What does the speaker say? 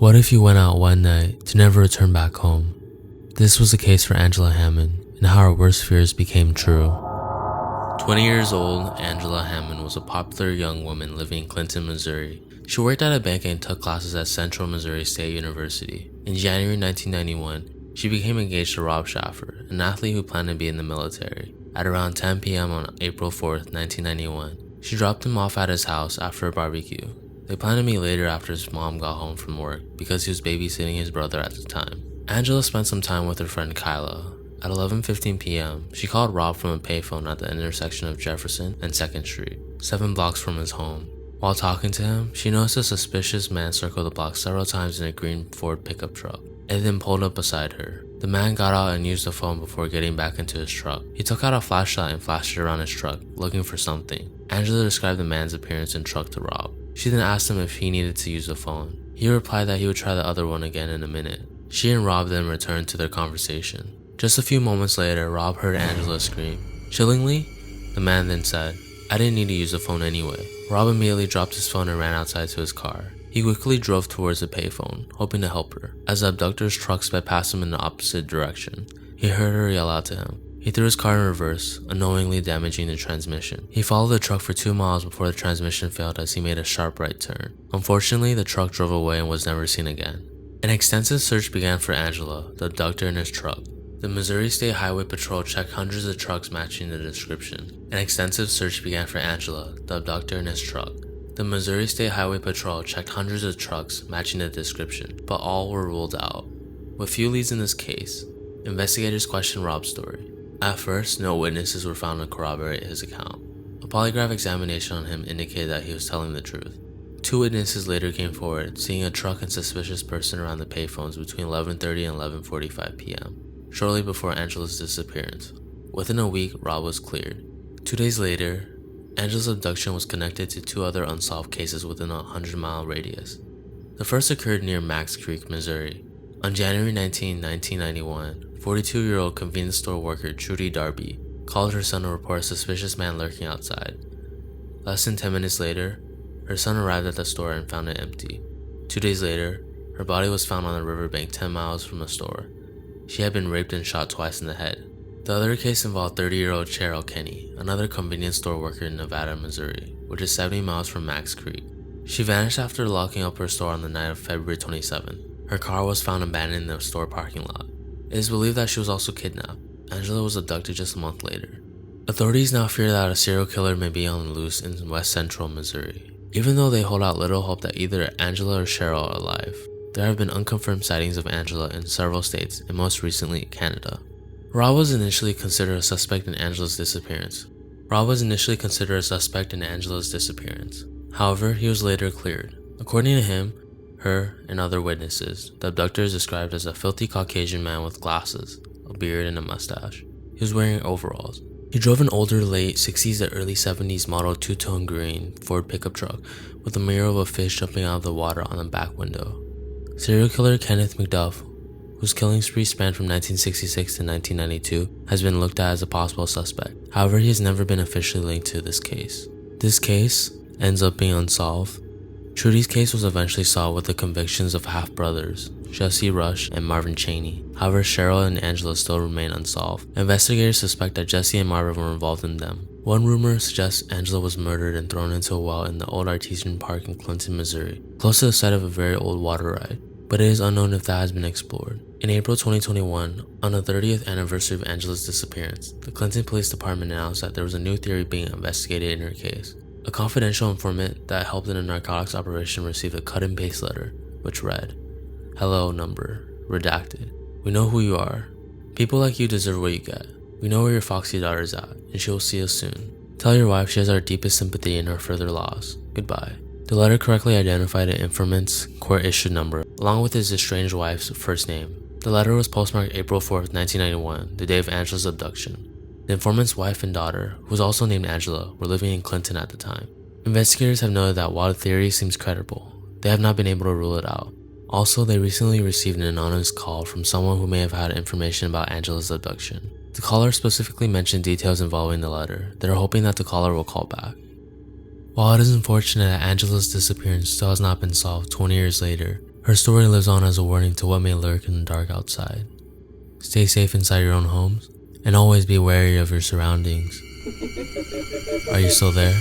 What if you went out one night to never return back home? This was the case for Angela Hammond, and how her worst fears became true. 20 years old, Angela Hammond was a popular young woman living in Clinton, Missouri. She worked at a bank and took classes at Central Missouri State University. In January 1991, she became engaged to Rob Schaffer, an athlete who planned to be in the military. At around 10 p.m. on April 4th, 1991, she dropped him off at his house after a barbecue. They planned to meet later after his mom got home from work because he was babysitting his brother at the time. Angela spent some time with her friend Kyla. At 11:15 p.m., she called Rob from a payphone at the intersection of Jefferson and 2nd Street, 7 blocks from his home. While talking to him, she noticed a suspicious man circle the block several times in a green Ford pickup truck, and then pulled up beside her. The man got out and used the phone before getting back into his truck. He took out a flashlight and flashed it around his truck, looking for something. Angela described the man's appearance and truck to Rob. She then asked him if he needed to use the phone. He replied that he would try the other one again in a minute. She and Rob then returned to their conversation. Just a few moments later, Rob heard Angela scream. Chillingly, the man then said, "I didn't need to use the phone anyway." Rob immediately dropped his phone and ran outside to his car. He quickly drove towards the payphone, hoping to help her. As the abductor's truck sped past him in the opposite direction, he heard her yell out to him. He threw his car in reverse, unknowingly damaging the transmission. He followed the truck for 2 miles before the transmission failed as he made a sharp right turn. Unfortunately, the truck drove away and was never seen again. An extensive search began for Angela, the abductor, and his truck. The Missouri State Highway Patrol checked hundreds of trucks matching the description. An extensive search began for Angela, the abductor, and his truck. The Missouri State Highway Patrol checked hundreds of trucks matching the description, but all were ruled out. With few leads in this case, investigators questioned Rob's story. At first, no witnesses were found to corroborate his account. A polygraph examination on him indicated that he was telling the truth. 2 witnesses later came forward, seeing a truck and suspicious person around the payphones between 11:30 and 11:45 p.m., shortly before Angela's disappearance. Within a week, Rob was cleared. 2 days later, Angela's abduction was connected to 2 other unsolved cases within a 100-mile radius. The first occurred near Max Creek, Missouri. On January 19, 1991, 42-year-old convenience store worker Trudy Darby called her son to report a suspicious man lurking outside. Less than 10 minutes later, her son arrived at the store and found it empty. 2 days later, her body was found on a riverbank 10 miles from the store. She had been raped and shot twice in the head. The other case involved 30-year-old Cheryl Kenny, another convenience store worker in Nevada, Missouri, which is 70 miles from Max Creek. She vanished after locking up her store on the night of February 27. Her car was found abandoned in the store parking lot. It is believed that she was also kidnapped. Angela was abducted just a month later. Authorities now fear that a serial killer may be on the loose in west central Missouri. Even though they hold out little hope that either Angela or Cheryl are alive, there have been unconfirmed sightings of Angela in several states and most recently Canada. Rob was initially considered a suspect in Angela's disappearance. However, he was later cleared. According to him, her, and other witnesses, the abductor is described as a filthy Caucasian man with glasses, a beard, and a mustache. He was wearing overalls. He drove an older late 60s to early 70s model 2-tone green Ford pickup truck with a mirror of a fish jumping out of the water on the back window. Serial killer Kenneth McDuff, whose killing spree spanned from 1966 to 1992, has been looked at as a possible suspect. However, he has never been officially linked to this case. This case ends up being unsolved. Trudy's case was eventually solved with the convictions of half-brothers, Jesse Rush and Marvin Chaney. However, Cheryl and Angela still remain unsolved. Investigators suspect that Jesse and Marvin were involved in them. One rumor suggests Angela was murdered and thrown into a well in the old artesian park in Clinton, Missouri, close to the site of a very old water ride, but it is unknown if that has been explored. In April 2021, on the 30th anniversary of Angela's disappearance, the Clinton Police Department announced that there was a new theory being investigated in her case. A confidential informant that helped in a narcotics operation received a cut and paste letter, which read, "Hello, number, redacted. We know who you are. People like you deserve what you get. We know where your foxy daughter is at, and she will see us soon. Tell your wife she has our deepest sympathy in her further loss. Goodbye." The letter correctly identified the informant's court-issued number, along with his estranged wife's first name. The letter was postmarked April 4th, 1991, the day of Angela's abduction. The informant's wife and daughter, who was also named Angela, were living in Clinton at the time. Investigators have noted that while the theory seems credible, they have not been able to rule it out. Also, they recently received an anonymous call from someone who may have had information about Angela's abduction. The caller specifically mentioned details involving the letter. They are hoping that the caller will call back. While it is unfortunate that Angela's disappearance still has not been solved 20 years later, Her story lives on as a warning to what may lurk in the dark outside. Stay safe inside your own homes, and always be wary of your surroundings. Are you still there?